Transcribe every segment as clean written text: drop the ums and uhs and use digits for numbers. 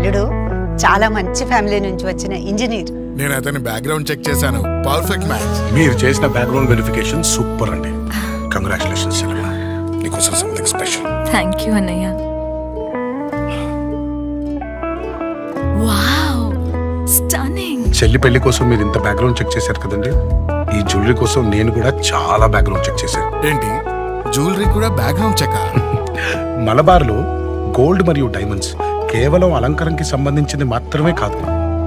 అల్లుడు చాలా మంచి ఫ్యామిలీ నుంచి వచ్చిన ఇంజనీర్. నేను అతని బ్యాక్గ్రౌండ్ చెక్ చేశాను, పర్ఫెక్ట్ మ్యాచ్. మీరు చేసిన బ్యాక్గ్రౌండ్ వెరిఫికేషన్ సూపర్ అండి. కంగ్రాచులేషన్స్ చెల్లెమ్మ, నీకోసం సంథింగ్ స్పెషల్. థ్యాంక్ యూ అన్నయ్య. Wow, stunning. చెల్లి పెళ్లి కోసం మీరు ఇంత బ్యాక్గ్రౌండ్ చెక్ చేశారు కదండి, ఈ జ్యువెలరీ కోసం నేను కూడా చాలా బ్యాక్గ్రౌండ్ చెక్ చేశాను. ఏంటి, జ్యువెలరీ కూడా బ్యాక్గ్రౌండ్ చెక్? మలబార్లో గోల్డ్ మరియు డైమండ్స్ కేవలం అలంకరణకి సంబంధించింది మాత్రమే కాదు,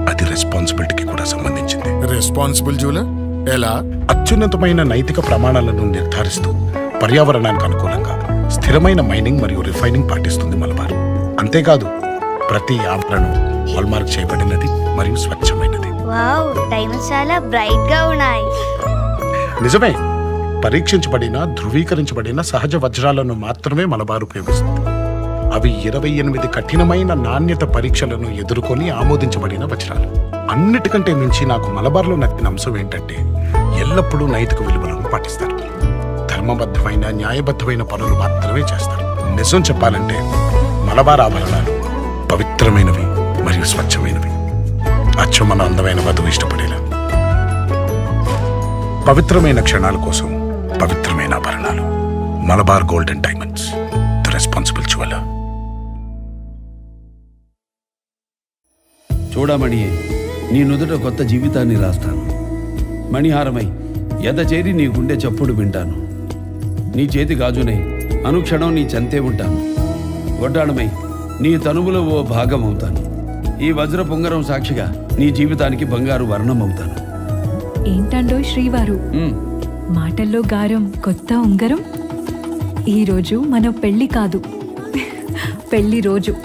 అది రెస్పాన్సిబిలిటీకి కూడా సంబంధించింది. రెస్పాన్సిబుల్ జ్యువెలర్ ఎలా? అత్యున్నతమైన నైతిక ప్రమాణాలను నిర్ధారిస్తూ పర్యావరణానికి అనుకూలంగా స్థిరమైన మైనింగ్ మరియు రిఫైనింగ్ పాటిస్తుంది మలబార్. అంతేకాదు, ప్రతి ఆభరణం హాల్మార్క్ చేయబడినది మరియు స్వచ్ఛమైనది. వావ్, డైమండ్స్ చాలా బ్రైట్ గా ఉన్నాయి. నిజమే, పరీక్షించబడిన ధృవీకరించబడిన సహజ వజ్రాలను మాత్రమే మలబార్ ఉపయోగిస్తుంది. అవి 28 కఠినమైన నాణ్యత పరీక్షలను ఎదుర్కొని ఆమోదించబడిన వజ్రాలు. అన్నిటికంటే మించి నాకు మలబార్లో నచ్చిన అంశం ఏంటంటే ఎల్లప్పుడూ నైతిక విలువలను పాటిస్తారు. ధర్మబద్ధమైన న్యాయబద్ధమైన పనులు మాత్రమే చేస్తారు. నిజం చెప్పాలంటే మలబార్ ఆభరణాలు పవిత్రమైనవి మరియు స్వచ్ఛమైనవి. అచ్చం మన అందమైన వధువు ఇష్టపడేలా. పవిత్రమైన క్షణాల కోసం పవిత్రమైన ఆభరణాలు. Malabar gold and diamonds, the responsible jeweller. చూడమణి, నీ నుదుట కొత్త జీవితాన్ని రాస్తాను. మణిహారమై ఎద చేరి నీ గుండె చప్పుడు వింటాను. నీ చేతి గాజునై అనుక్షణం నీ చెంతే ఉంటాను. వడ్డాణమై నీ తనువులో ఓ భాగం అవుతాను. ఈ వజ్ర పొంగరం సాక్షిగా నీ జీవితానికి బంగారు వర్ణం అవుతాను. ఏంటండో శ్రీవారు, మాటల్లో గారం, కొత్త ఉంగరం. ఈరోజు మన పెళ్లి కాదు, పెళ్లి రోజు.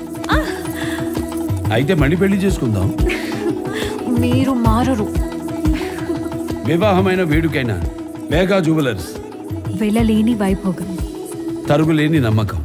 అయితే మళ్ళీ పెళ్లి చేసుకుందాం. మీరు మారరు. వివాహమైన వేడుకైనా వేగా జ్యువెలర్స్. వెళ్ళలేని వైభోగం, తరుగులేని నమ్మకం.